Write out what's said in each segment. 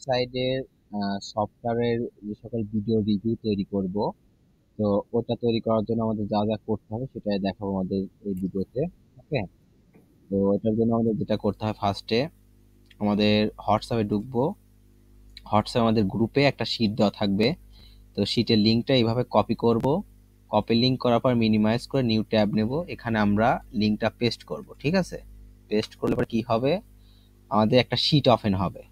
ওয়েবসাইটের সফটওয়্যারের যে সকল ভিডিও রিভিউ তৈরি করব। তো ওটা তৈরি করার জন্য আমাদের যা যা করতে হবে সেটাই দেখাবো আমাদের এই ভিডিওতে। ওকে, তো এটার জন্য আমাদের যেটা করতে হয়, ফার্স্টে আমাদের হোয়াটসঅ্যাপে ঢুকবো। হোয়াটসঅ্যাপ আমাদের গ্রুপে একটা শিট দেওয়া থাকবে। তো শিটের লিঙ্কটা এইভাবে কপি করব। কপি লিঙ্ক করার পর মিনিমাইজ করে নিউ ট্যাব নেব, এখানে আমরা লিঙ্কটা পেস্ট করব। ঠিক আছে, পেস্ট করলে পর কি হবে, আমাদের একটা শিট ওপেন হবে,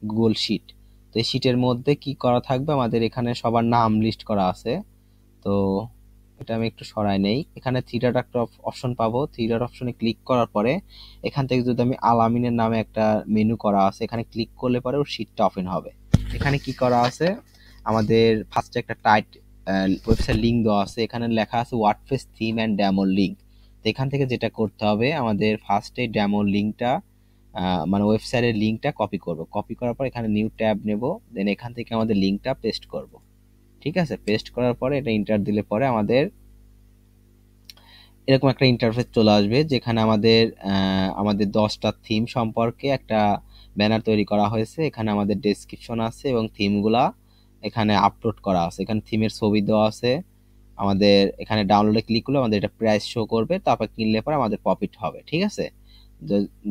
গুগল শিট। তো এই শিটের মধ্যে কি করা থাকবে, আমাদের এখানে সবার নাম লিস্ট করা আছে। তো এটা আমি একটু সরাই নেই, এখানে থ্রি ডট একটা অপশন পাবো। থ্রি ডট অপশনে ক্লিক করার পরে এখান থেকে যদি আমি আলামিনের নামে একটা মেনু করা আছে, এখানে ক্লিক করলে পরে ওর শিটটা ওপেন হবে। এখানে কি করা আছে, আমাদের ফার্স্টে একটা টাইট ওয়েবসাইট লিংক দেওয়া আছে, এখানে লেখা আছে WordPress theme and demo link. তো এখান থেকে যেটা করতে হবে, আমাদের ফার্স্টে ডেমো লিংকটা মানে ওয়েবসাইটের লিংকটা কপি করব। কপি করার পর এখানে নিউ ট্যাব নেব, দেন এখান থেকে আমাদের লিংকটা পেস্ট করব। ঠিক আছে, পেস্ট করার পরে এটা এন্টার দিলে পরে আমাদের এরকম একটা ইন্টারফেস চলে আসবে, যেখানে আমাদের 10টা থিম সম্পর্কে একটা ব্যানার তৈরি করা হয়েছে। এখানে আমাদের ডেসক্রিপশন আছে এবং থিমগুলা এখানে আপলোড করা আছে, এখানে থিমের ছবি দেওয়া আছে। আমাদের এখানে ডাউনলোডে ক্লিক করলে আমাদের এটা প্রাইস শো করবে, তারপর কিনলে পরে আমাদের প্রফিট হবে। ঠিক আছে,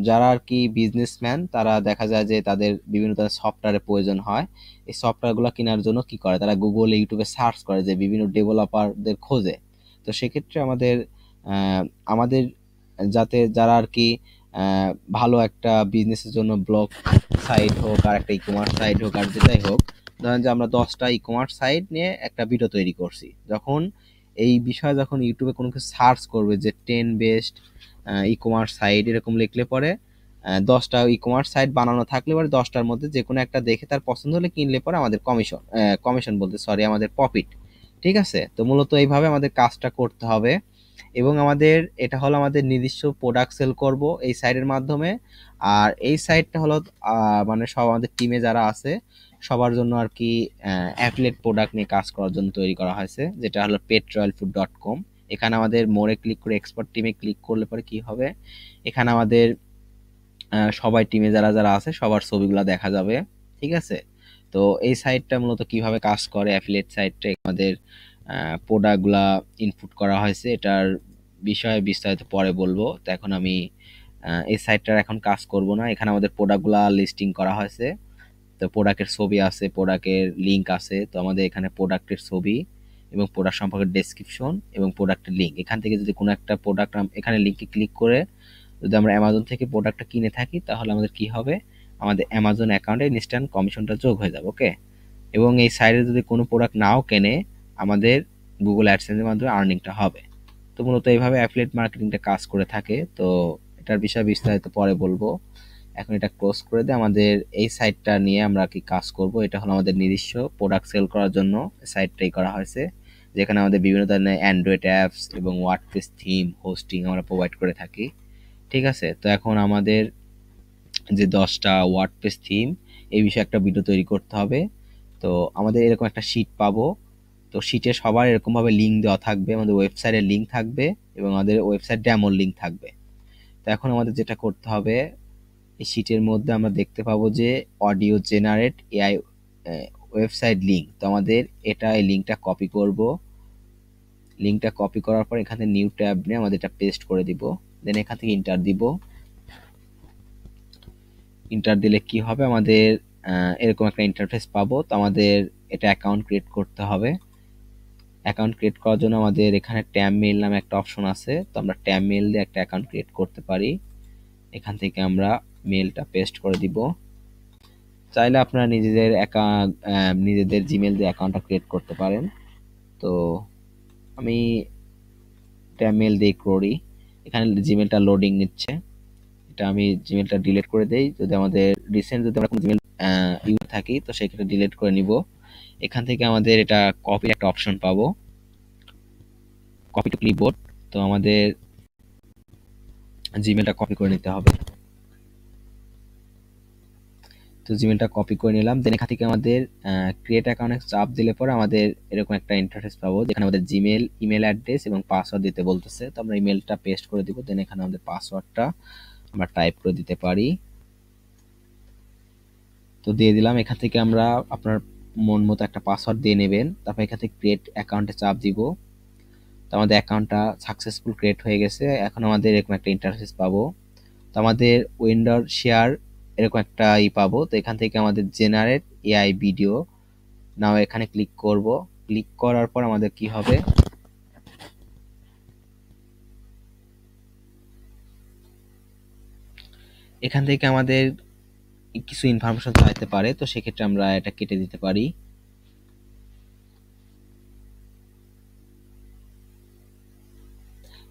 যারা আর কি বিজনেসম্যান, তারা দেখা যায় যে তাদের বিভিন্ন ধরনের সফটওয়্যারের প্রয়োজন হয়। এই সফটওয়্যারগুলো কেনার জন্য কি করে, তারা গুগলে ইউটিউবে সার্চ করে, যে বিভিন্ন ডেভেলপারদের খোঁজে। তো সেক্ষেত্রে আহ, আমাদের যাতে যারা আর কি ভালো একটা বিজনেসের জন্য ব্লগ সাইট হোক আর একটা ই কমার্স সাইট হোক আর যেটাই হোক, ধরেন যে আমরা 10টা ই কমার্স সাইট নিয়ে একটা ভিডিও তৈরি করছি, যখন এই বিষয়ে যখন ইউটিউবে কোনো কিছু সার্চ করবে যে 10 বেস্ট ই কমার্স সাইট এরকম লিখলে পরে 10টা ই কমার্স সাইট বানানো থাকলে পরে 10টার মধ্যে যে কোনো একটা দেখে তার পছন্দ হলে কিনলে পরে আমাদের কমিশন বলতে সরি আমাদের প্রফিট। ঠিক আছে, তো মূলত এইভাবে আমাদের কাজটা করতে হবে। এবং আমাদের এটা হলো আমাদের নিজস্ব প্রোডাক্ট সেল করব এই সাইটের মাধ্যমে। আর এই সাইটটা হলো মানে সব আমাদের টিমে যারা আছে সবার জন্য আর কি অ্যাফিলিয়েট প্রোডাক্ট নিয়ে কাজ করার জন্য তৈরি করা হয়েছে, যেটা হলো petrolfood.com। এখানে আমাদের মোড়ে ক্লিক করে এক্সপার্ট টিমে ক্লিক করলে পরে কি হবে, এখানে আমাদের সবাই টিমে যারা যারা আছে সবার ছবিগুলো দেখা যাবে। ঠিক আছে, তো এই সাইটটা মূলত কিভাবে কাজ করে, অ্যাফিলিয়েট সাইটটা আমাদের প্রোডাক্টগুলা ইনপুট করা হয়েছে, এটার বিষয়ে বিস্তারিত পরে বলবো। তো এখন আমি এই সাইটটার এখন কাজ করব না, এখানে আমাদের প্রোডাক্টগুলা লিস্টিং করা হয়েছে। তো প্রোডাক্টের ছবি আছে, প্রোডাক্টের লিংক আছে। তো আমাদের এখানে প্রোডাক্টের ছবি এবং প্রোডাক্ট সম্পর্কে ডেসক্রিপশন এবং প্রোডাক্টের লিংক, এখান থেকে যদি কোনো একটা প্রোডাক্ট এখানে লিংকে ক্লিক করে যদি আমরা অ্যামাজন থেকে প্রোডাক্টটা কিনে থাকি, তাহলে আমাদের কি হবে, আমাদের অ্যামাজন অ্যাকাউন্টে ইনস্ট্যান্ট কমিশনটা যোগ হয়ে যাবে। ওকে, এবং এই সাইটে যদি কোনো প্রোডাক্ট নাও কেনে, আমাদের গুগল অ্যাডসেন্সের মাধ্যমে আর্নিংটা হবে। তো মূলত এইভাবে অ্যাফিলিয়েট মার্কেটিংটা কাজ করে থাকে। তো এটার বিষয়ে বিস্তারিত পরে বলবো। এখন এটা ক্লোজ করে দিয়ে আমাদের এই সাইটটা নিয়ে আমরা কি কাজ করব, এটা হলো আমাদের নিজস্ব প্রোডাক্ট সেল করার জন্য সাইটটাই করা হয়েছে, যেখানে আমাদের বিভিন্ন ধরনের অ্যান্ড্রয়েড অ্যাপস এবং ওয়ার্ডপ্রেস থিম হোস্টিং আমরা প্রোভাইড করে থাকি। ঠিক আছে, তো এখন আমাদের যে 10টা ওয়ার্ডপ্রেস থিম এই বিষয়ে একটা ভিডিও তৈরি করতে হবে। তো আমাদের এরকম একটা শিট পাবো। তো শিটে সবার এরকম ভাবে লিংক দেওয়া থাকবে, আমাদের ওয়েবসাইটের লিংক থাকবে এবং আমাদের ওয়েবসাইট ডেমোর লিংক থাকবে। তো এখন আমাদের যেটা করতে হবে, এই শিটের মধ্যে আমরা দেখতে পাবো যে audio generate AI website link. তো আমাদের এটা এই লিংকটা কপি করব। লিংকটা কপি করার পর এখানে নিউ ট্যাব নিয়ে আমাদের এটা পেস্ট করে দিব, দেন এখান থেকে ইন্টার দিব। ইন্টার দিলে কি হবে, আমাদের এরকম একটা ইন্টারফেস পাবো। তো আমাদের এটা অ্যাকাউন্ট ক্রিয়েট করতে হবে। অ্যাকাউন্ট ক্রিয়েট করার জন্য আমাদের এখানে ট্যাব মেইল নামে একটা অপশন আছে, তো আমরা ট্যাব মেইল দিয়ে একটা অ্যাকাউন্ট ক্রিয়েট করতে পারি। এখান থেকে আমরা মেইলটা পেস্ট করে দিব। চাইলে আপনারা নিজেদের জিমেল দিয়ে অ্যাকাউন্টটা ক্রিয়েট করতে পারেন। তো আমি ট্যাব মেইল দিয়ে করি। এখানে জিমেলটা লোডিং নিচ্ছে, এটা আমি জিমেলটা ডিলিট করে দেই। যদি আমাদের রিসেন্ট যদি আমরা কোনো জিমেল ইউজ থাকি, তো সেক্ষেত্রে ডিলিট করে নিব। এখান থেকে আমাদের এটা কপির একটা অপশন পাবো, কপি টু ক্লিপবোর্ড। তো আমাদের জিমেলটা কপি করে নিতে হবে। তো জিমেলটা কপি করে নিলাম, দেন এখান থেকে আমাদের ক্রিয়েট অ্যাকাউন্টে চাপ দিলে পরে আমাদের এরকম একটা ইন্টারফেস পাবো, যেখানে আমাদের জিমেল ইমেল অ্যাড্রেস এবং পাসওয়ার্ড দিতে বলতেছে। তো আমরা ইমেলটা পেস্ট করে দিব, দেন এখানে আমাদের পাসওয়ার্ডটা আমরা টাইপ করে দিতে পারি। তো দিয়ে দিলাম। এখান থেকে আমরা আপনার মন মতো একটা পাসওয়ার্ড দিয়ে নেবেন। তারপর এখান থেকে ক্রিয়েট অ্যাকাউন্টে চাপ দিব। তো আমাদের অ্যাকাউন্টটা সাকসেসফুল ক্রিয়েট হয়ে গেছে। এখন আমাদের এরকম একটা ইন্টারফেস পাবো। তো আমাদের উইন্ডোর শেয়ার এরকম একটা পাবো। তো এখান থেকে আমাদের জেনারেট এআই ভিডিও নাও এখানে ক্লিক করব। ক্লিক করার পর আমাদের কি হবে, এখান থেকে আমাদের কিছু ইনফরমেশন চাইতে পারে। তো সেক্ষেত্রে আমরা এটা কেটে দিতে পারি।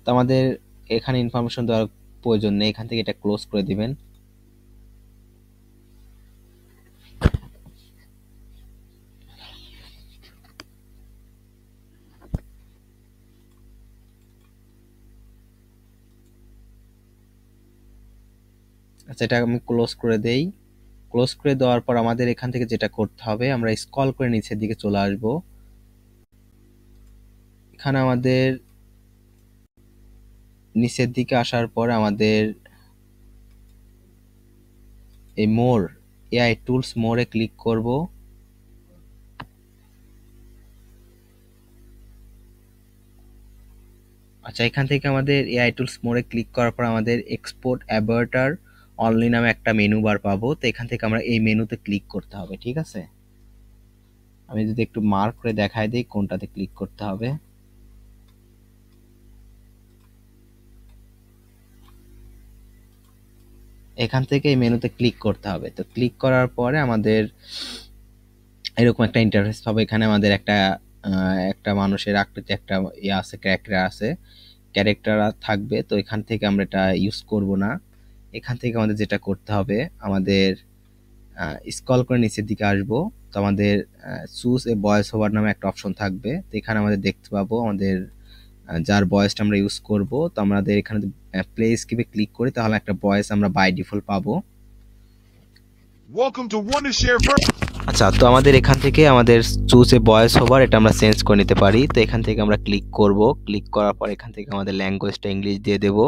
তো আমাদের এখানে ইনফরমেশন দেওয়ার প্রয়োজন নেই, এখান থেকে এটা ক্লোজ করে দিবেন। আচ্ছা, এটা আমি ক্লোজ করে দেই। ক্লোজ করে দেওয়ার পর আমাদের এখান থেকে যেটা করতে হবে, আমরা স্ক্রল করে নিচের দিকে চলে আসব। এখানে আমাদের নিচের দিকে আসার পর আমাদের এই মোর এআই টুলস মোরে ক্লিক করব। আচ্ছা, এখান থেকে আমাদের এআই টুলস মোরে ক্লিক করার পর আমাদের এক্সপোর্ট অ্যাভাটার অনলি নামে একটা মেনু বার পাবো। তো এখান থেকে আমরা এই মেনুতে ক্লিক করতে হবে, ঠিক আছে। আমি যদি একটু মার্ক করে দেখাই দিই কোনটাতে ক্লিক করতে হবে। এখান থেকে এই মেনুতে ক্লিক করতে হবে। তো ক্লিক করার পরে আমাদের এরকম একটা ইন্টারফেস পাবো। এখানে আমাদের একটা মানুষের আকৃতি একটা আছে, ক্যারেক্টার থাকবে। তো এখান থেকে আমরা এটা ইউজ করব না। এখান থেকে আমাদের যেটা করতে হবে, আমাদের স্ক্রল করে নিচের দিকে আসবো। তো আমাদের চুজ এ ভয়েস ওভার নামে একটা অপশন থাকবে। তো এখানে আমাদের দেখতে পাবো আমাদের যার ভয়েসটা আমরা ইউজ করব। তো আমাদের এখানে প্লে স্কিপে ক্লিক করি, তাহলে একটা ভয়েস আমরা বাই ডিফল্ট পাবো। আচ্ছা, তো আমাদের এখান থেকে আমাদের চুজ এ ভয়েস ওভার এটা আমরা চেঞ্জ করে নিতে পারি। তো এখান থেকে আমরা ক্লিক করব। ক্লিক করার পর এখান থেকে আমাদের ল্যাঙ্গুয়েজটা ইংলিশ দিয়ে দেব।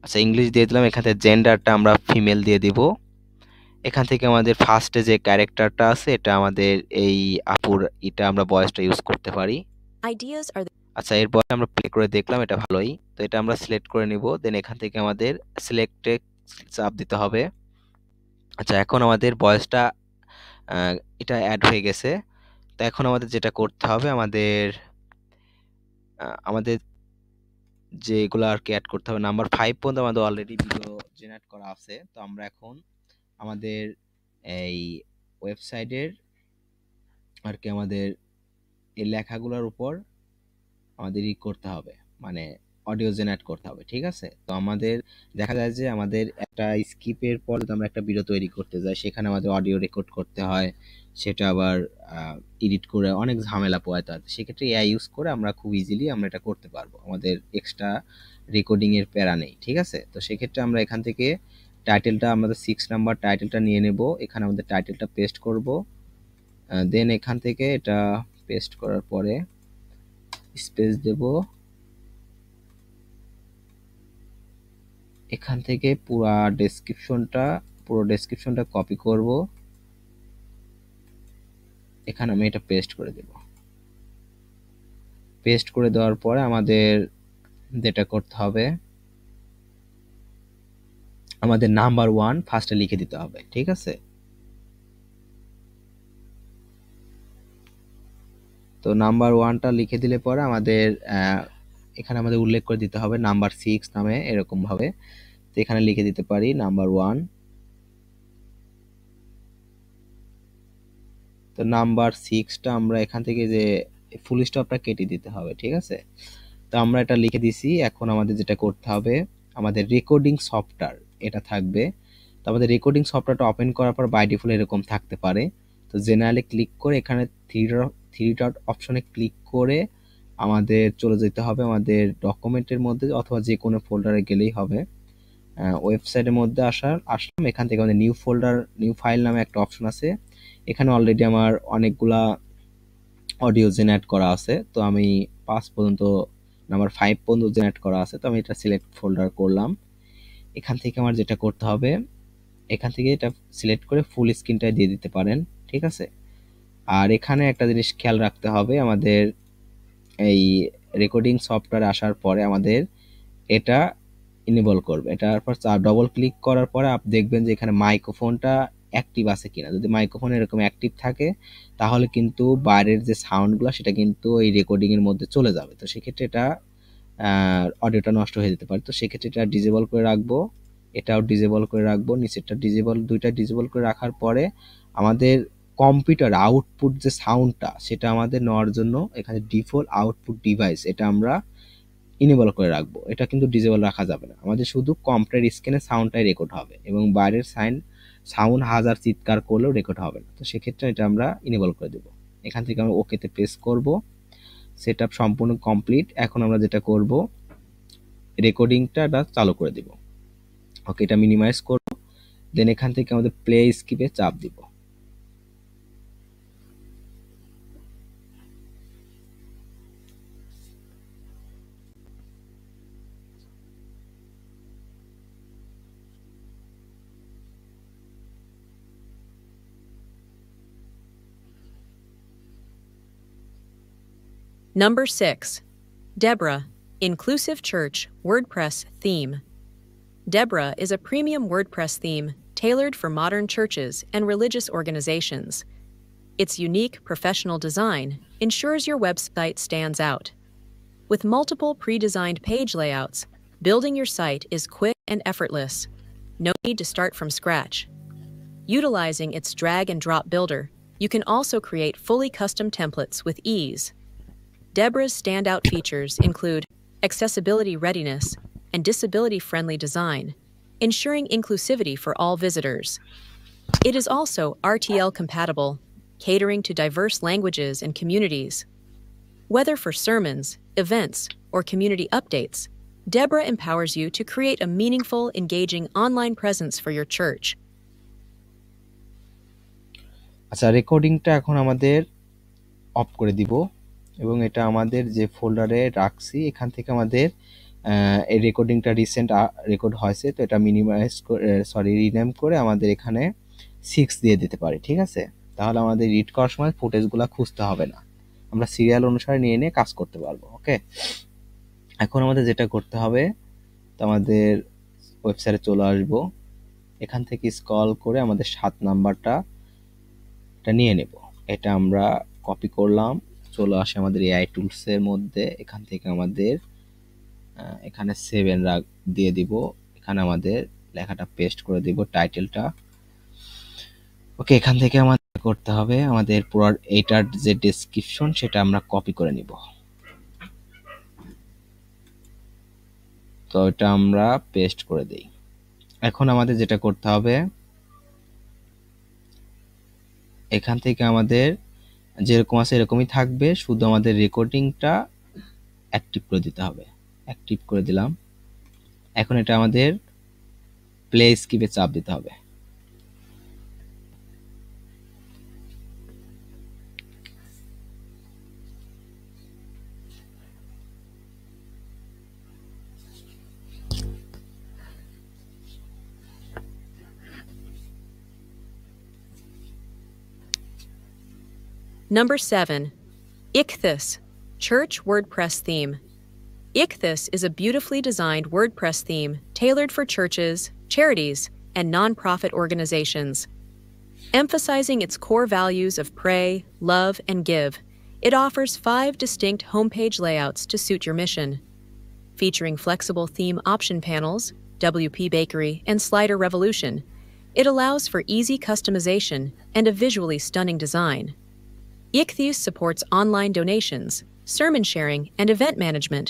আচ্ছা, ইংলিশ দিয়ে দিলাম। এখান থেকে জেন্ডারটা আমরা ফিমেল দিয়ে দিব। এখান থেকে আমাদের ফার্স্টে যে ক্যারেক্টারটা আছে এটা আমাদের এই আপুর, এটা আমরা ভয়েসটা ইউজ করতে পারি। আচ্ছা, এরপর আমরা প্লে করে দেখলাম, এটা ভালোই। তো এটা আমরা সিলেক্ট করে নিব। দেন এখান থেকে আমাদের সিলেক্টে চাপ দিতে হবে। আচ্ছা, এখন আমাদের ভয়েসটা এটা অ্যাড হয়ে গেছে। তো এখন আমাদের যেটা করতে হবে, আমাদের যেগুলো আর কি অ্যাড করতে হবে, নাম্বার 5 পর্যন্ত আমাদের অলরেডি ভিডিও জেনারেট করা আছে। তো আমরা এখন আমাদের এই ওয়েবসাইটের আর কি আমাদের এই লেখাগুলোর উপর আমাদের করতে হবে, মানে অডিও জেনারেট করতে হবে, ঠিক আছে। তো আমাদের দেখা যায় যে আমাদের একটা স্কিপের পর যদি আমরা একটা ভিডিও তৈরি করতে যাই, সেখানে আমাদের অডিও রেকর্ড করতে হয়, সেটা আবার এডিট করে অনেক ঝামেলা পোহাতে হয়। সেক্ষেত্রে এআই ইউজ করে আমরা খুব ইজিলি আমরা এটা করতে পারবো, আমাদের এক্সট্রা রেকর্ডিং এর প্যারা নেই, ঠিক আছে। তো সেক্ষেত্রে আমরা এখান থেকে টাইটেলটা আমাদের 6 নাম্বার টাইটেলটা নিয়ে নেব। এখানে আমাদের টাইটেলটা পেস্ট করব। দেন এখান থেকে এটা পেস্ট করার পরে স্পেস দেব। এখান থেকে পুরো ডেসক্রিপশনটা কপি করব। এখানে আমি এটা পেস্ট করে দেব। পেস্ট করে দেওয়ার পরে আমাদের যেটা করতে হবে, আমাদের নাম্বার 1 ফার্স্টে লিখে দিতে হবে, ঠিক আছে। তো নাম্বার 1টা লিখে দিলে পরে আমাদের এখানে আমাদের উল্লেখ করে দিতে হবে নাম্বার 6 নামে, এরকম ভাবে। তো এখানে লিখে দিতে পারি নাম্বার 1। তো নাম্বার 6টা আমরা এখান থেকে যে ফুল স্টপটা কেটে দিতে হবে, ঠিক আছে। তো আমরা এটা লিখে দিছি। এখন আমাদের যেটা করতে হবে, আমাদের রেকর্ডিং সফটওয়্যার এটা থাকবে। তো আমাদের রেকর্ডিং সফটওয়্যারটা ওপেন করার পর বাই ডিফল্ট এরকম থাকতে পারে। তো জেনারেলে ক্লিক করে এখানে থ্রি ডট অপশনে ক্লিক করে আমাদের চলে যেতে হবে আমাদের ডকুমেন্টের মধ্যে, অথবা যে কোনো ফোল্ডারে গেলেই হবে। ওয়েবসাইটের মধ্যে আসলাম। এখান থেকে আমাদের নিউ ফাইল নামে একটা অপশন আছে। এখানে অলরেডি আমার অনেকগুলা অডিও জেনারেট করা আছে। তো আমি 5 পর্যন্ত, নাম্বার 5 পর্যন্ত জেনারেট করা আছে। তো আমি এটা সিলেক্ট ফোল্ডার করলাম। এখান থেকে আমার যেটা করতে হবে, এখান থেকে এটা সিলেক্ট করে ফুল স্ক্রিনটা দিয়ে দিতে পারেন, ঠিক আছে। আর এখানে একটা জিনিস খেয়াল রাখতে হবে, আমাদের এই রেকর্ডিং সফটওয়্যার আসার পরে আমাদের এটা ইনেবল করবে। এটার পর ডবল ক্লিক করার পরে আপনি দেখবেন যে এখানে মাইক্রোফোনটা অ্যাক্টিভ আছে কিনা। যদি মাইক্রোফোন এরকম অ্যাক্টিভ থাকে তাহলে কিন্তু বাইরের যে সাউন্ডগুলো সেটা কিন্তু এই রেকর্ডিং এর মধ্যে চলে যাবে। তো সেক্ষেত্রে এটা অডিওটা নষ্ট হয়ে যেতে পারে। তো সেক্ষেত্রে এটা ডিজেবল করে রাখবো, এটাও ডিজেবল করে রাখবো, নিচেরটা ডিজেবল, দুইটা ডিজেবল করে রাখার পরে আমাদের কম্পিউটার আউটপুট যে সাউন্ডটা সেটা আমাদের নেওয়ার জন্য এখানে ডিফল্ট আউটপুট ডিভাইস এটা আমরা ইনেবল করে রাখবো। এটা কিন্তু ডিজেবল রাখা যাবে না, আমাদের শুধু কম্পিউটার স্ক্রিনে সাউন্ডটাই রেকর্ড হবে এবং বাইরের সাউন্ড হাজার চিৎকার করলেও রেকর্ড হবে না। তো সেক্ষেত্রে এটা আমরা ইনেবল করে দেবো। এখান থেকে আমরা ওকেতে প্রেস করব। সেটআপ সম্পূর্ণ কমপ্লিট। এখন আমরা যেটা করব, রেকর্ডিংটা চালু করে দিব। ওকে, এটা মিনিমাইজ করব, দেন এখান থেকে আমাদের প্লে স্কিপে চাপ দিব। Number 6. Deborah, Inclusive Church WordPress Theme. Deborah is a premium WordPress theme tailored for modern churches and religious organizations. Its unique professional design ensures your website stands out. With multiple pre-designed page layouts, building your site is quick and effortless. No need to start from scratch. Utilizing its drag and drop builder, you can also create fully custom templates with ease. Deborah's standout features include accessibility readiness and disability-friendly design, ensuring inclusivity for all visitors. It is also RTL compatible, catering to diverse languages and communities. Whether for sermons, events, or community updates, Deborah empowers you to create a meaningful, engaging online presence for your church. আচ্ছা, রেকর্ডিংটা এখন আমাদের of করে দিব এবং এটা আমাদের যে ফোল্ডারে রাখছি এখান থেকে আমাদের এই রেকর্ডিংটা রিসেন্ট রেকর্ড হয়েছে, তো এটা রিনেম করে আমাদের এখানে 6 দিয়ে দিতে পারি, ঠিক আছে। তাহলে আমাদের রিড করার সময় ফুটেজগুলো খুঁজতে হবে না, আমরা সিরিয়াল অনুসারে নিয়ে নিয়ে কাজ করতে পারবো। ওকে, এখন আমাদের যেটা করতে হবে, তো আমাদের ওয়েবসাইটে চলে আসবো, এখান থেকে স্ক্রল করে আমাদের 7 নাম্বারটা এটা নিয়ে নেব। এটা আমরা কপি করলাম, চলে আসে আমাদের এআই টুলসের মধ্যে। এখান থেকে আমাদের এখানে 7 দিয়ে দিব, এখানে আমাদের লেখাটা পেস্ট করে দিব, টাইটেলটা। ওকে, এখান থেকে আমাদের করতে হবে, আমাদের পুরো এইটার যে ডেসক্রিপশন সেটা আমরা কপি করে নিব। তো এটা আমরা পেস্ট করে দেই। এখন আমাদের যেটা করতে হবে, এখান থেকে আমাদের যেরকম আছে এরকমই থাকবে, শুধু আমাদের রেকর্ডিংটা অ্যাক্টিভ করে দিতে হবে। অ্যাক্টিভ করে দিলাম। এখন এটা আমাদের প্লে স্কিপে চাপ দিতে হবে। Number 7. Ichthus, Church WordPress Theme. Ichthus is a beautifully designed WordPress theme tailored for churches, charities, and nonprofit organizations. Emphasizing its core values of pray, love, and give, it offers 5 distinct homepage layouts to suit your mission. Featuring flexible theme option panels, WP Bakery, and Slider Revolution, it allows for easy customization and a visually stunning design. Ichthus supports online donations, sermon sharing, and event management,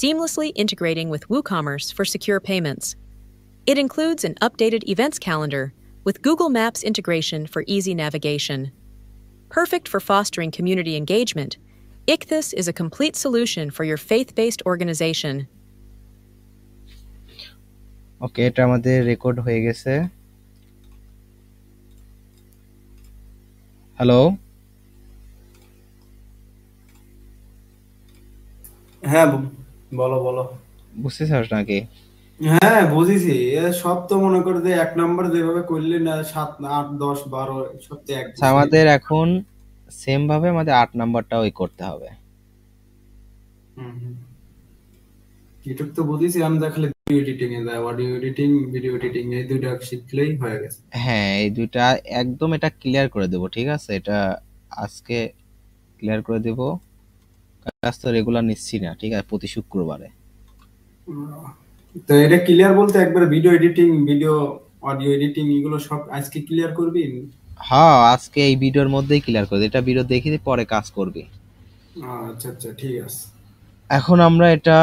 seamlessly integrating with WooCommerce for secure payments. It includes an updated events calendar with Google Maps integration for easy navigation. Perfect for fostering community engagement, Ichthus is a complete solution for your faith-based organization. ওকে, এটা আমাদের record হয়ে গেছে। Hello, হ্যাঁ বলো বলো। বুঝতে চাস নাকি? হ্যাঁ বুঝেছি। এ সব তো মনে করে যে এক নম্বর যেভাবে করলে না, 7, 8, 10, 12 সব তো এক আচ্ছা, সেম। আমাদের এখন সেম ভাবে আমাদের 8 নাম্বারটাও করতে হবে। হুম হুম। ইউটিউব তো বুঝেছি, আমি দেখালে ভিডিও এডিটিং এ যায়, অডিও এডিটিং, ভিডিও এডিটিং এই দুইটা শিখলেই হয়ে গেছে। হ্যাঁ, এই দুইটা একদম এটা ক্লিয়ার করে দেবো, ঠিক আছে? এটা আজকে ক্লিয়ার করে দেবো। কাজ তো রেগুলার নিচ্ছি না, ঠিক আছে, প্রতি শুক্রবারে। আহ, তো এটা ক্লিয়ার বলতে একবার video editing, video audio editing এগুলো সব আজকে ক্লিয়ার করবি? হ্যাঁ, আজকে এই ভিডিওর মধ্যেই ক্লিয়ার করে এটা ভিডিও দেখি পরে কাজ করবি। আচ্ছা আচ্ছা ঠিক আছে। এখন আমরা এটা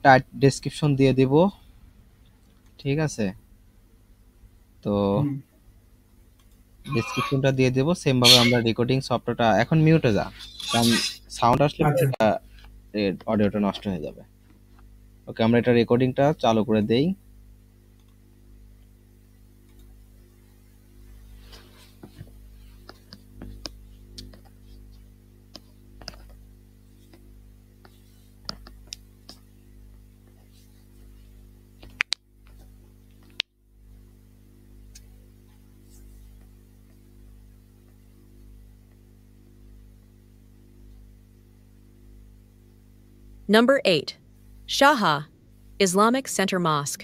টাইট ডেসক্রিপশন দিয়ে দিব, ঠিক আছে? তো হুম। ডেসক্রিপশনটা দিয়ে দেব, সেম ভাবে আমরা রেকর্ডিং সফটওয়্যারটা এখন মিউটে যা, কারণ সাউন্ড আসলে আচ্ছা। অডিওটা নষ্ট হয়ে যাবে। ওকে, আমরা এটা রেকর্ডিংটা চালু করে দেই। Number 8. Shaha, Islamic Center Mosque.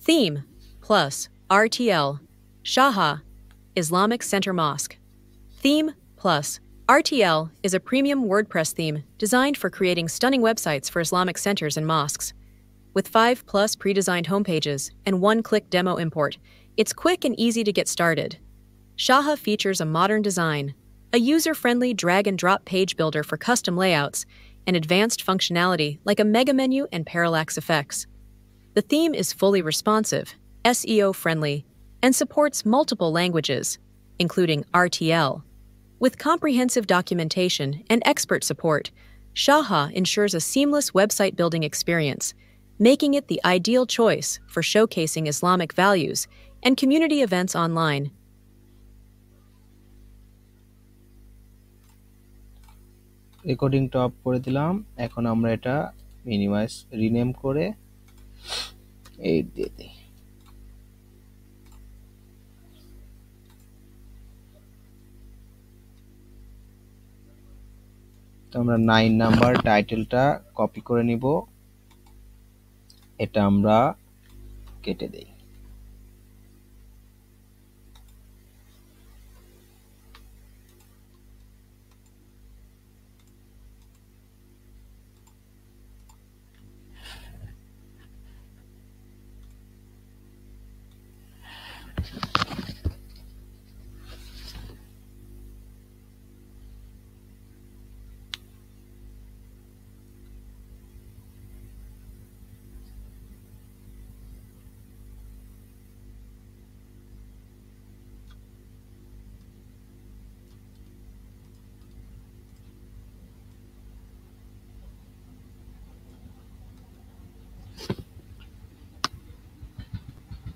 Theme plus RTL. Shaha, Islamic Center Mosque. Theme plus RTL is a premium WordPress theme designed for creating stunning websites for Islamic centers and mosques. With 5 plus pre-designed homepages and one-click demo import, it's quick and easy to get started. Shaha features a modern design, a user-friendly drag-and-drop page builder for custom layouts, and advanced functionality like a mega menu and parallax effects. The theme is fully responsive, SEO-friendly, and supports multiple languages, including RTL. With comprehensive documentation and expert support, Shaha ensures a seamless website building experience, making it the ideal choice for showcasing Islamic values and community events online. রেকর্ডিংটা off করে দিলাম। এখন আমরা এটা minimise rename করে 8 দিয়ে দিই। তো আমরা 9 নাম্বার টাইটেলটা কপি করে নিব, এটা আমরা কেটে দেই।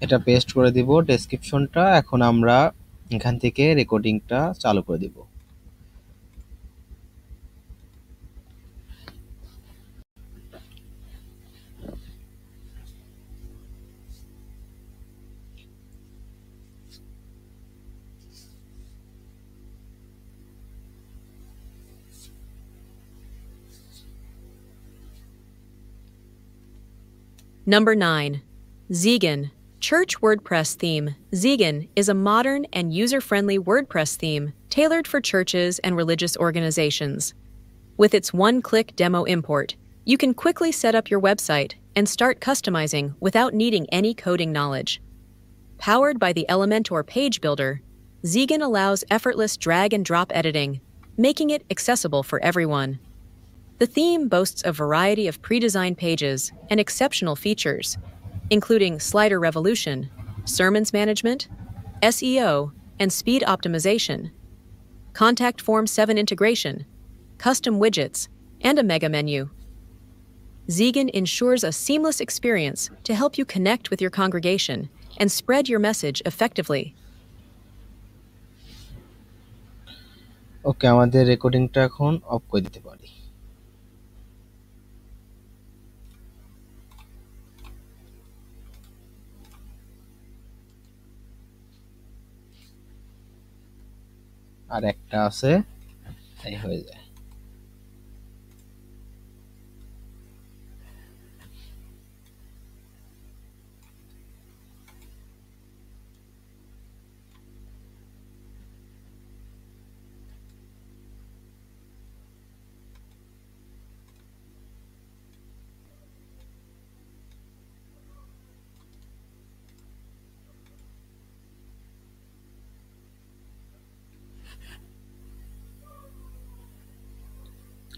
এটা পেস্ট করে দিব ডেসক্রিপশনটা। এখন আমরা এখান থেকে রেকর্ডিংটা চালু করে দিব। Number 9. Zegan, Church WordPress Theme. Zegan is a modern and user-friendly WordPress theme tailored for churches and religious organizations. With its one-click demo import, you can quickly set up your website and start customizing without needing any coding knowledge. Powered by the Elementor page builder, Zegan allows effortless drag and drop editing, making it accessible for everyone. The theme boasts a variety of pre-designed pages and exceptional features, including slider revolution, sermons management, SEO, and speed optimization, contact form 7 integration, custom widgets, and a mega menu. Zegan ensures a seamless experience to help you connect with your congregation and spread your message effectively. ওকে, আমাদের রেকর্ডিংটা এখন of করে দিতে পারি। আর একটা আছে, তাই হয়ে যায়।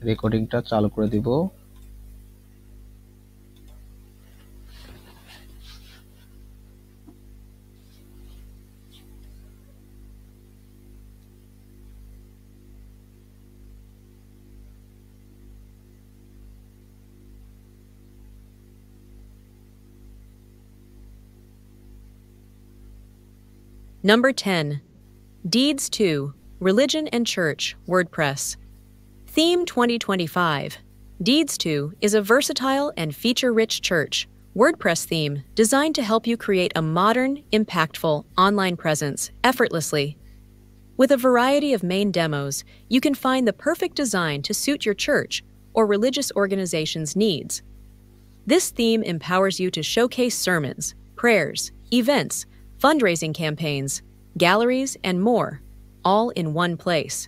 রেকর্ডিংটা চালু করে দিব। Number 10. Deeds 2, Religion and Church, WordPress. Theme 2025. Deeds 2 is a versatile and feature-rich church WordPress theme designed to help you create a modern, impactful online presence effortlessly. With a variety of main demos, you can find the perfect design to suit your church or religious organization's needs. This theme empowers you to showcase sermons, prayers, events, fundraising campaigns, galleries, and more, all in one place.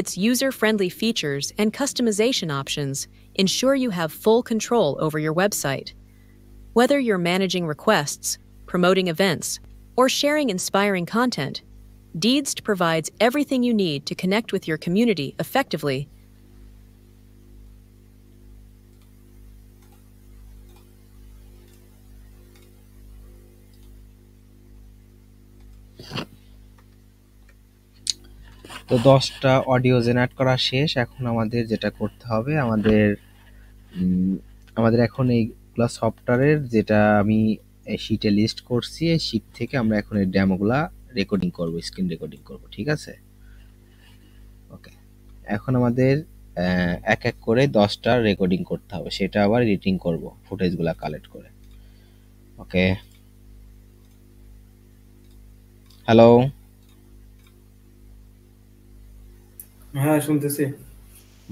Its user-friendly features and customization options ensure you have full control over your website. Whether you're managing requests, promoting events, or sharing inspiring content, Deeds provides everything you need to connect with your community effectively. তো 10টা audio generate করা শেষ। এখন আমাদের যেটা করতে হবে, আমাদের এখন এইগুলা সফটওয়্যারের যেটা আমি শিটে লিস্ট করছি, এই শিট থেকে আমরা এখন এই ডেমোগুলা রেকর্ডিং করব, স্ক্রিন রেকর্ডিং করব। ঠিক আছে, ওকে। এখন আমাদের এক এক করে 10টা রেকর্ডিং করতে হবে, সেটা আবার এডিটিং করব ফুটেজগুলা কালেক্ট করে। ওকে, হ্যালো, হ্যাঁ শুনতেছি।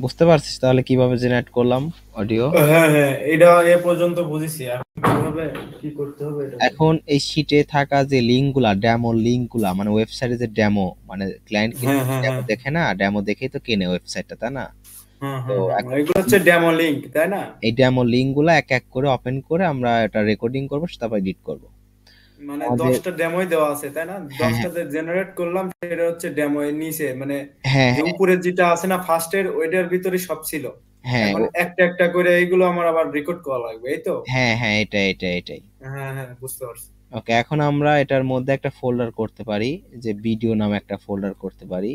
বুঝতে পারছিস তাহলে কিভাবে জেনারেট করলাম অডিও? হ্যাঁ হ্যাঁ, এটা এ পর্যন্ত বুঝেছি। এখন কিভাবে কি করতে হবে এটা বল। এখন এই শিটে থাকা যে লিঙ্কগুলা, ডেমো লিঙ্কগুলা, মানে ওয়েবসাইটে যে ডেমো, মানে ক্লায়েন্ট কিন্তু হ্যাঁ হ্যাঁ ডেমো হ্যাঁ দেখে না, ডেমো দেখেই তো কেনে ওয়েবসাইটটা, তাই না? হ্যাঁ তো হ্যাঁ হ্যাঁ, এখন এগুলো হচ্ছে ডেমো লিংক, তাই না? এই ডেমো লিঙ্কগুলা এক এক করে ওপেন করে আমরা এটা রেকর্ডিং করব, তারপর এডিট করব মানে আমাদের। 10টা ডেমোই দেওয়া আছে, তাই না? হ্যাঁ 10টা যে জেনারেট করলাম সেটা হচ্ছে ডেমো এর নিচে, মানে হ্যাঁ যে হ্যাঁ উপরের যেটা আছে না ফার্স্টের, ওইটার ভিতরে সব ছিল। হ্যাঁ এখন একটা একটা করে এইগুলো আমার আবার রেকর্ড করা লাগবে, এই তো? হ্যাঁ হ্যাঁ, এটাই। হ্যাঁ হ্যাঁ, বুঝতে পারছি। ওকে, এখন আমরা এটার মধ্যে একটা ফোল্ডার করতে পারি, যে ভিডিও নামে একটা ফোল্ডার করতে পারি।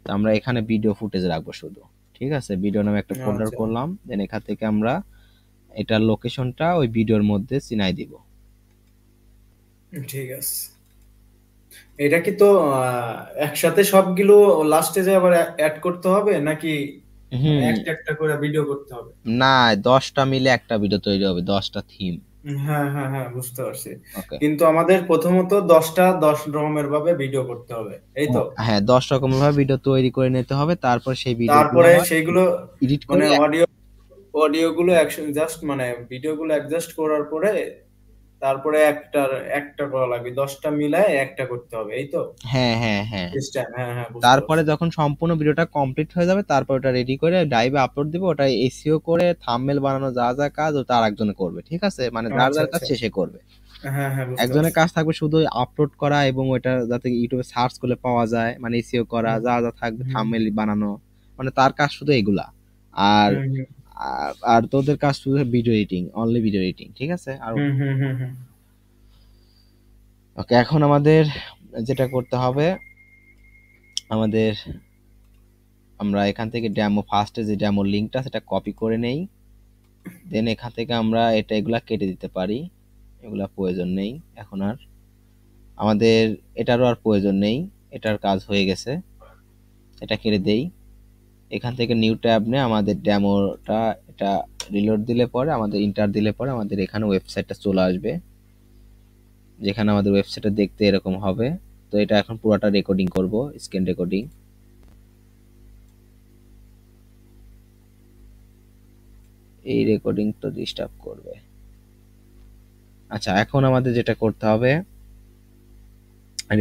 তো আমরা এখানে ভিডিও ফুটেজ রাখবো শুধু। ঠিক আছে, ভিডিও নামে একটা ফোল্ডার আচ্ছা করলাম, দেন এখান থেকে আমরা এটার লোকেশনটা ওই ভিডিওর মধ্যে চিনাই দিব। ঠিক আছে। এটা কি তো একসাথে সবগুলো লাস্টে যে আবার অ্যাড করতে হবে, নাকি মানে হুম, একটা একটা করে ভিডিও করতে হবে? না, 10টা মিলে একটা ভিডিও তৈরি হবে, 10টা থিম। হ্যাঁ হ্যাঁ হ্যাঁ, বুঝতে পারছি। ওকে, কিন্তু আমাদের প্রথমত 10টা 10 রকমের ভাবে ভিডিও করতে হবে, এই তো? হ্যাঁ, 10 রকমের ভাবে ভিডিও তৈরি করে নিতে হবে, তারপর সেই ভিডিওগুলো তারপরে আবার সেইগুলো এডিট করে মানে অডিওগুলো জাস্ট মানে ভিডিওগুলো অ্যাডজাস্ট করার পরে তারপরে একটা করা লাগবে, 10টা মিলায় একটা করতে হবে, এই তো? হ্যাঁ হ্যাঁ হ্যাঁ, সিস্টেম, হ্যাঁ হ্যাঁ, বুঝতে তারপরে পারছি। যখন সম্পূর্ণ ভিডিওটা কমপ্লিট হয়ে যাবে, তারপর ওটা রেডি করে ড্রাইভে আপলোড দিব। ওটা এসইও করে থাম্বনেল বানানো, যা যা কাজ ওটা আরেকজনে করবে। ঠিক আছে, মানে যার আচ্ছা যার কাজ আচ্ছা, শেষে করবে। হ্যাঁ হ্যাঁ, বুঝতে একজনের পারছি। কাজ থাকবে শুধু আপলোড করা এবং ওটা যাতে ইউটিউবে সার্চ করলে পাওয়া যায়, মানে এসইও করা, হুম যা যা থাকবে হুম থাম্বনেল বানানো, মানে তার কাজ শুধু এগুলা। আর হুম হুম আর আর তোদের কাজ শুধু video editing, only video editing. ঠিক আছে, আর হুম হুম হুম হুম। ওকে, এখন আমাদের যেটা করতে হবে, আমাদের আমরা এখান থেকে ডেমো ফার্স্টে যে ডেমো লিঙ্কটা সেটা কপি করে নেই, দেন এখান থেকে আমরা এগুলা কেটে দিতে পারি। এগুলা প্রয়োজন নেই এখন আর, আমাদের এটারও আর প্রয়োজন নেই, এটার কাজ হয়ে গেছে, এটা কেটে দেই। এখান থেকে নিউ ট্যাব নিয়ে আমাদের ডেমোটা, এটা রিলোড দিলে পরে, আমাদের ইন্টার দিলে পরে আমাদের এখানে ওয়েবসাইটটা চলে আসবে, যেখানে আমাদের ওয়েবসাইটটা দেখতে এরকম হবে। তো এটা এখন পুরোটা রেকর্ডিং করব, স্ক্রিন রেকর্ডিং। এই রেকর্ডিং তো ডিস্টার্ব করবে। আচ্ছা, এখন আমাদের যেটা করতে হবে,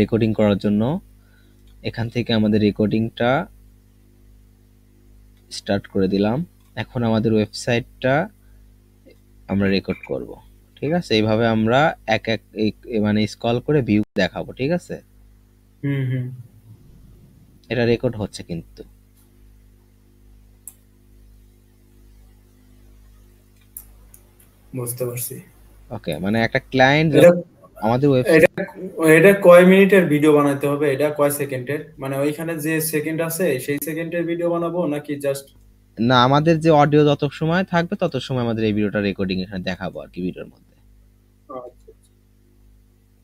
রেকর্ডিং করার জন্য এখান থেকে আমাদের রেকর্ডিংটা স্টার্ট করে দিলাম। এখন আমাদের ওয়েবসাইটটা আমরা রেকর্ড করব, ঠিক আছে? এইভাবে আমরা এক এক মানে স্ক্রল করে ভিউ দেখাবো, ঠিক আছে? হুম। এটা রেকর্ড হচ্ছে কিন্তু। বুঝতে পারছি। ওকে, মানে একটা ক্লায়েন্ট এটা আমাদের এটা এটা কয় মিনিটের ভিডিও বানাতে হবে? এটা কয় সেকেন্ডের? মানে ওইখানে যে সেকেন্ড আছে সেই সেকেন্ডের ভিডিও বানাবো নাকি জাস্ট? না, আমাদের যে অডিও যত সময় থাকবে তত সময় আমাদের এই ভিডিওটা রেকর্ডিং এখানে দেখাবো আর কি, ভিডিওর মধ্যে, আচ্ছা।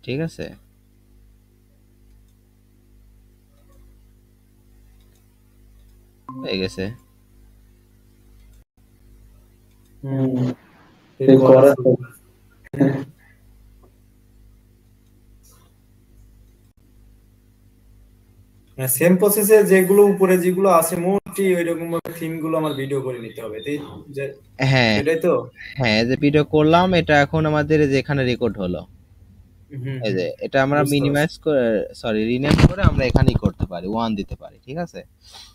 ঠিক আছে? হয়ে গেছে। হুম, ঠিক করা আছে। সেম প্রসেসে যেগুলো উপরে যেগুলো আছে মোটামুটি ওইরকম ভাবে থিম গুলো আমার ভিডিও করে নিতে হবে, তাই যে হ্যাঁ, সেটাই তো? হ্যাঁ, যে ভিডিও করলাম এটা এখন আমাদের এই যে এখানে রেকর্ড হলো। এই যে এটা আমরা বুঝতে পারছি। মিনিমাইজ করে, সরি, রিনেম করে আমরা এখানেই করতে পারি, 1 দিতে পারি, ঠিক আছে?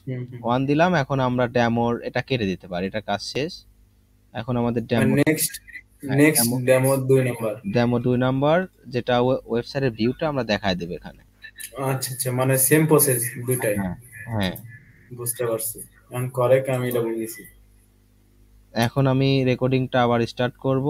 হুম। 1 দিলাম। এখন আমরা ডেমোর এটা কেটে দিতে পারি, এটা কাজ শেষ। এখন আমাদের আর ডেমো, নেক্সট হ্যাঁ, next demo, demo 2 number. Demo 2 number, যেটা ওয়েবসাইটের ভিউটা আমরা দেখায় দেব এখানে। আচ্ছা, মানে সেম প্রসেস দুইটাই। হ্যাঁ, হ্যাঁ। বুঝতে পারছি। এখন কারেক্ট, আমি এটা বুঝেছি। এখন আমি রেকর্ডিংটা আবার স্টার্ট করব।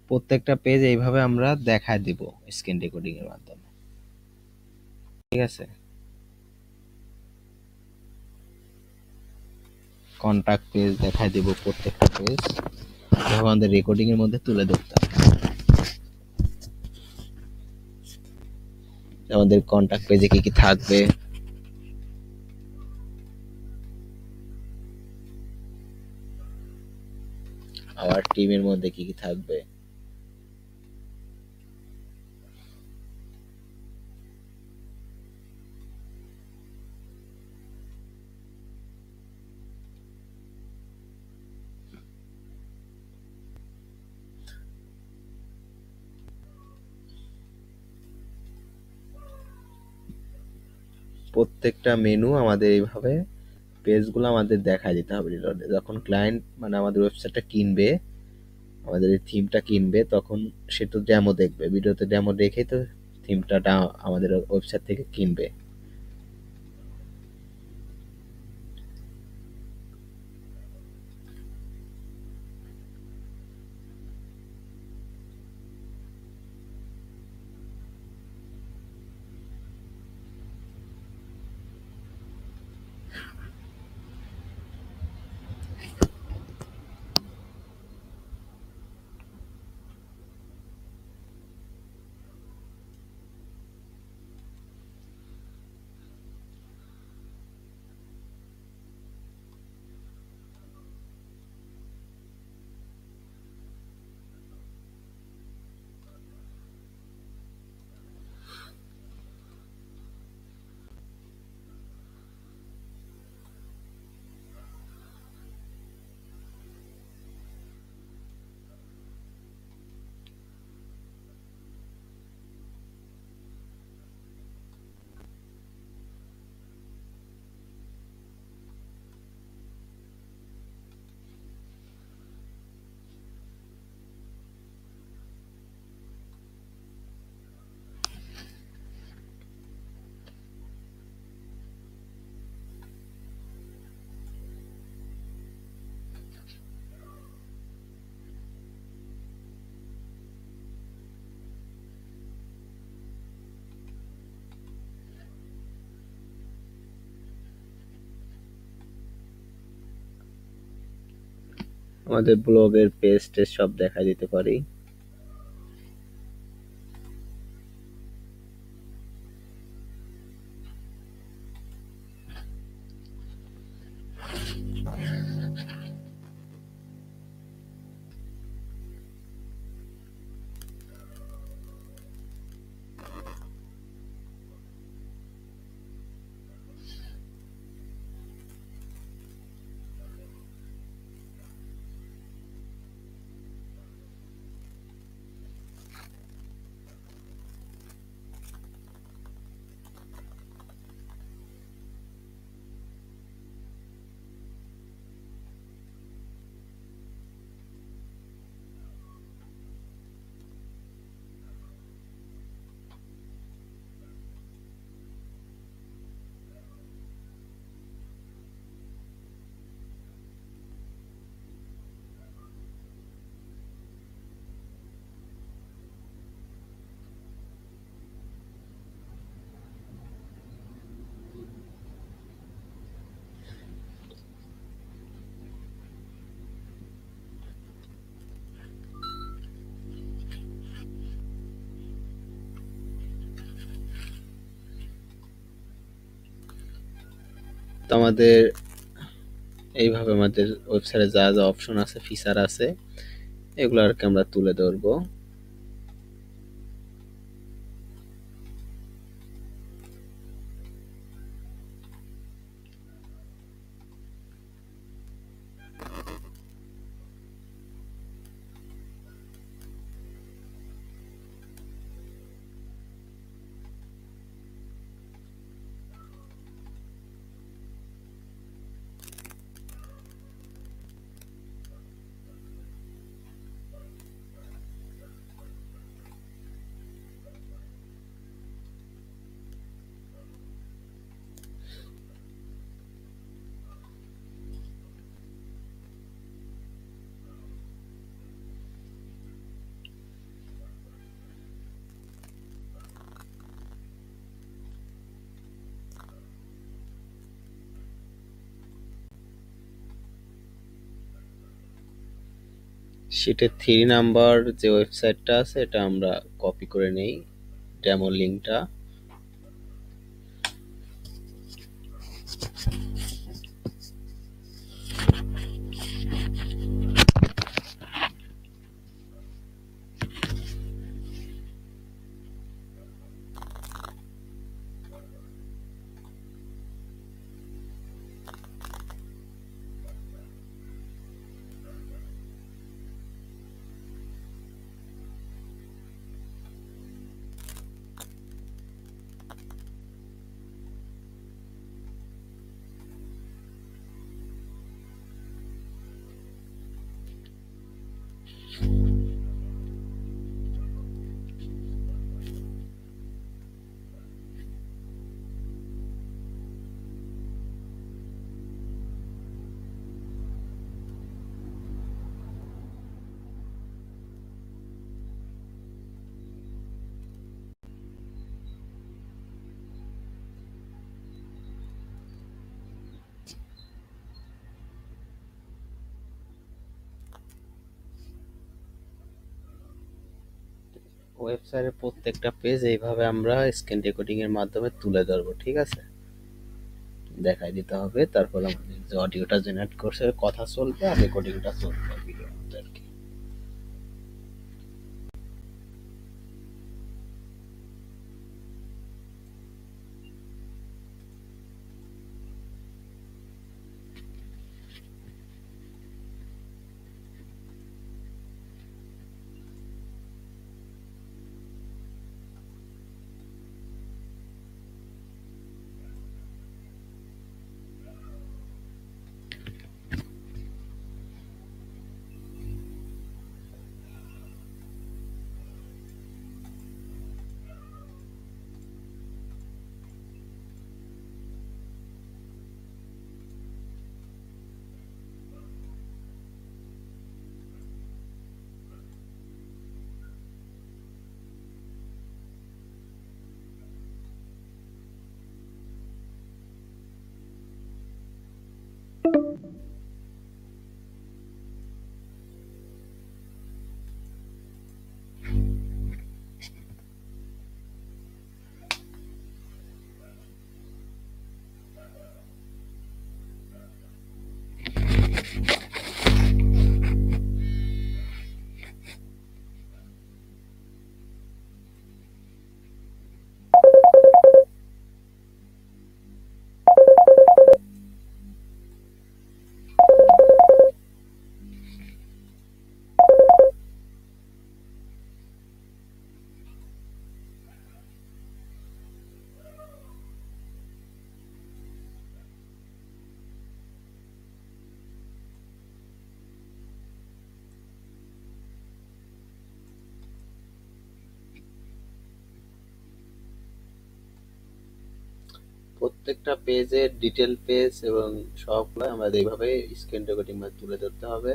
প্রত্যেকটা পেজ এইভাবে আমরা দেখায় দিব স্ক্রিন রেকর্ডিং এর মাধ্যমে, ঠিক আছে? কন্টাক্ট পেজ দেখায় দিব, প্রত্যেকটা পেজ আমাদের রেকর্ডিং এর মধ্যে তুলে ধরতে হবে। আমাদের কন্টাক্ট পেজে কি কি থাকবে, আবার টিমের মধ্যে কি কি থাকবে। প্রত্যেকটা মেনু আমাদের এইভাবে পেজগুলো আমাদের দেখায় দিতে হবে। যখন ক্লায়েন্ট মানে আমাদের ওয়েবসাইটটা কিনবে, আমাদের এই থিমটা কিনবে, তখন সে তো ডেমো দেখবে, ভিডিওতে ডেমো দেখেই তো থিমটা আমাদের ওয়েবসাইট থেকে কিনবে। আমাদের ব্লগের পেজ টেজ সব দেখা দিতে পারি। তো আমাদের এইভাবে আমাদের ওয়েবসাইটে যা যা অপশন আছে, ফিচার আছে, এগুলো আর কি আমরা তুলে ধরবো। শীটের 3 নাম্বার যে ওয়েবসাইটটা আছে এটা আমরা কপি করে নেই, ডেমো লিঙ্কটা। ওয়েবসাইটের প্রত্যেকটা পেজ এইভাবে আমরা স্ক্রিন রেকর্ডিং এর মাধ্যমে তুলে ধরবো, ঠিক আছে? দেখাই দিতে হবে, তারপর আমাদের যে অডিওটা জেনারেট করছে কথা চলবে আর রেকর্ডিংটা চলবে ভিডিওর মধ্যে আর কি। প্রত্যেকটা পেজের ডিটেল পেজ এবং সবগুলো আমাদের এইভাবে স্ক্রিন রেকর্ডিং তুলে ধরতে হবে।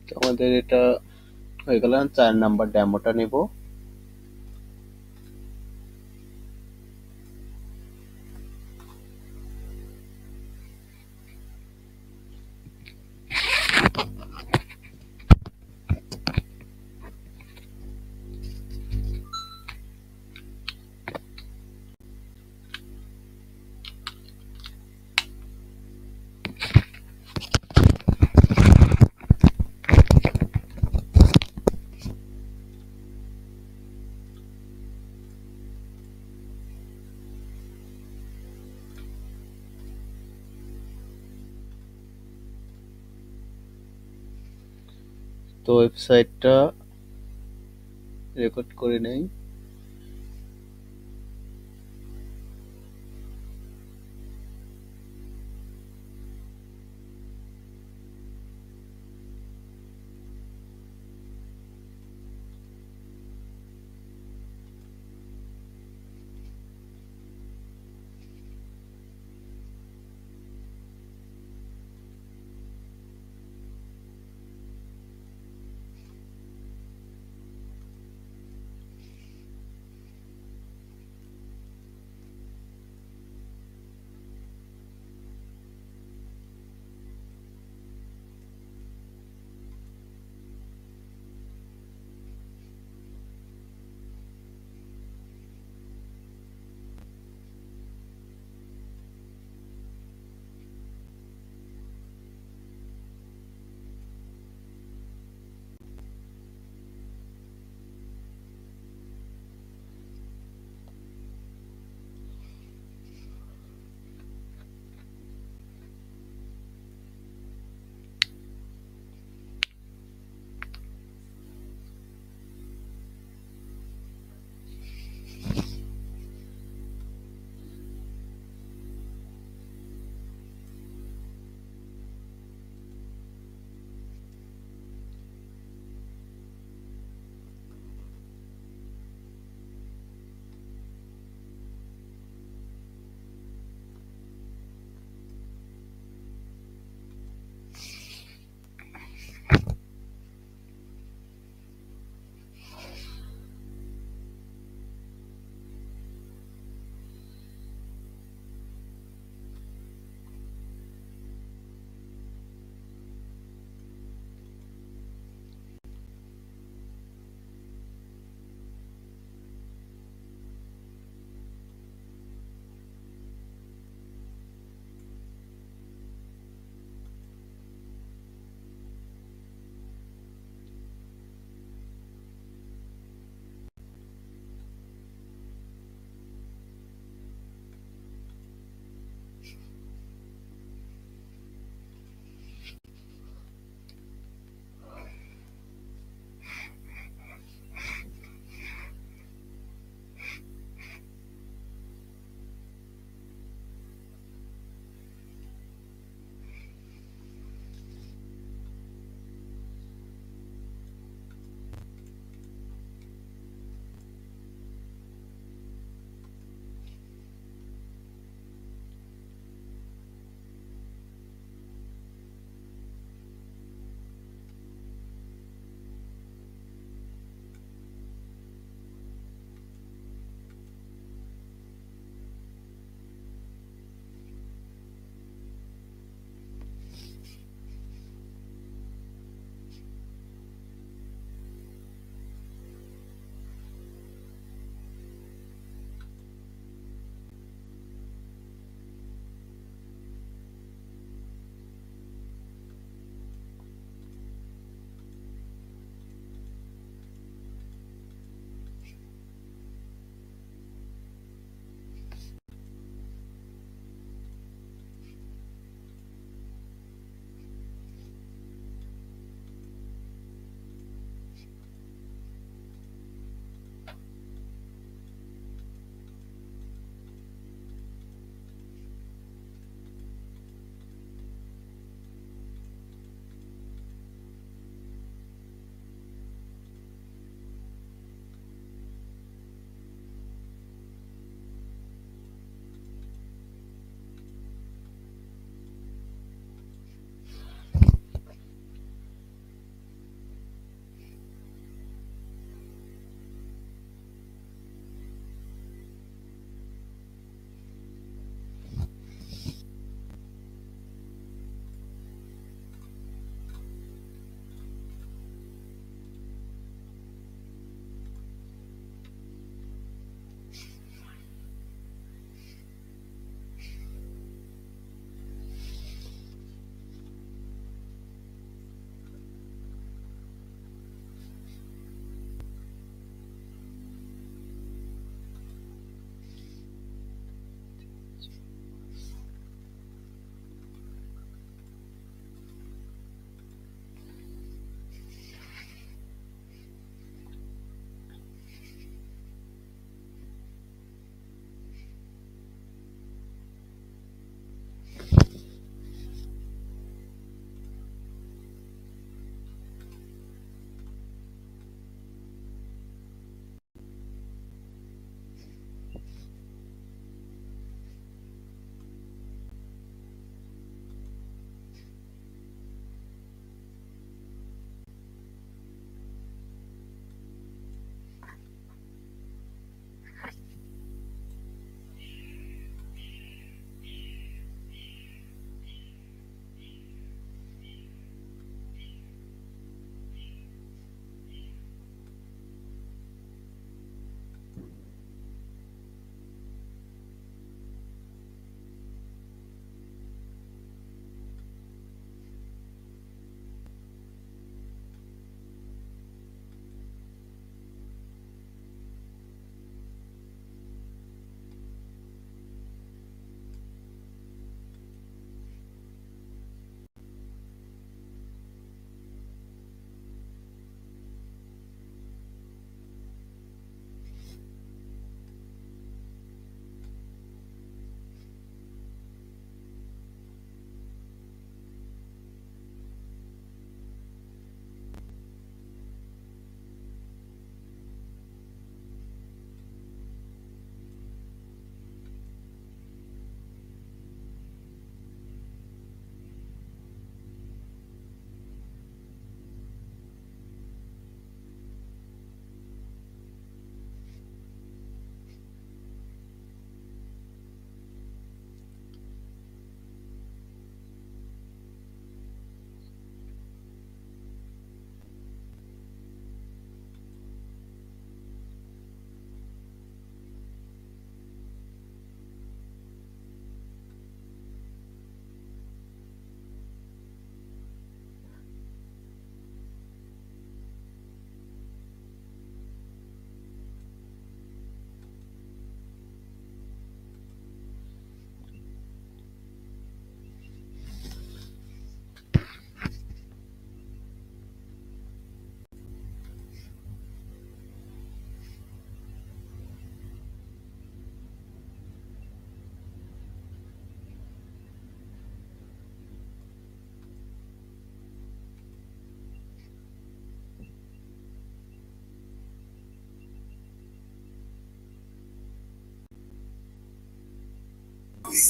তো আমাদের এটা হয়ে গেল। 4 নাম্বার ডেমোটা নিব। তো ওয়েবসাইটটা রেকর্ড করে নেই।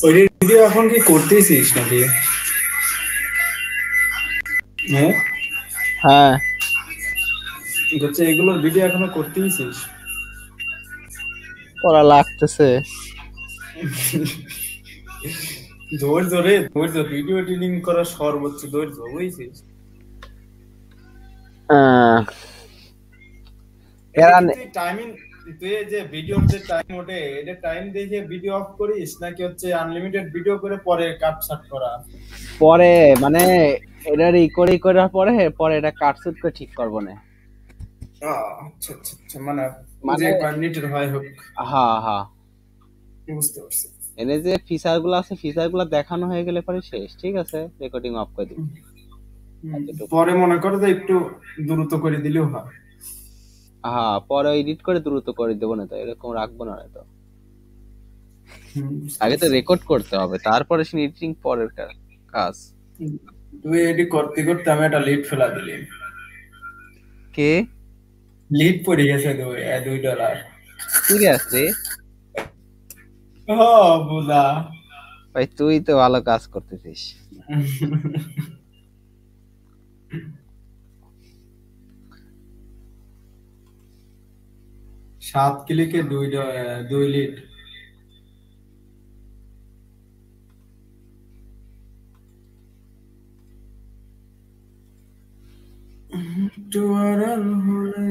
ওই ভিডিও এখন কি করতেছিস নাকি? হ্যাঁ, হ্যাঁ, হচ্ছে এগুলোর ভিডিও এখনো করতেছিস? করা লাগতেছে। ধৈর্য রে, ধৈর্য, ভিডিও এডিটিং করা সর্বোচ্চ ধৈর্য, বুঝছিস? আহ, এটা প্যারা কি নে- তুই টাইমিং, তুই এই যে ভিডিওর যে টাইম ওঠে, এটা টাইম দেখে ভিডিও অফ করিস নাকি হচ্ছে আনলিমিটেড ভিডিও করে পরে কাট ছাট করা? পরে মানে এটা রেকর্ডিং করার পরে পরে এটা কাটছুট করে ঠিক করবো না। আচ্ছা আচ্ছা আচ্ছা, মানে যে মানে কয় মিনিটের হয় হোক। হ্যাঁ, হ্যাঁ, বুঝতে পারছি। এনে যে ফিচার গুলো আছে ফিচার গুলো দেখানো হয়ে গেলে পরে শেষ, ঠিক আছে, রেকর্ডিং অফ করে দিবি এতটুকু। পরে মনে করো যে একটু দ্রুত করে দিলেও হয়। হ্যাঁ, পরে এডিট করে দ্রুত করে দেবো না, তো এরকম রাখবো না তো। বুঝতে আগে তো পারছি। রেকর্ড করতে হবে, তারপরে সে এডিটিং পরের কাজ। তুই এডিট করতে করতে আমি একটা লিড ফেলা দিলি। কে? লিড পড়ে গেছে $2। সিরিয়াস রে? ও বুঝা। ভাই তুই তো ভালো কাজ করতেছিস। 7 ক্লিকে 2 লিড। একটু আড়াল হলে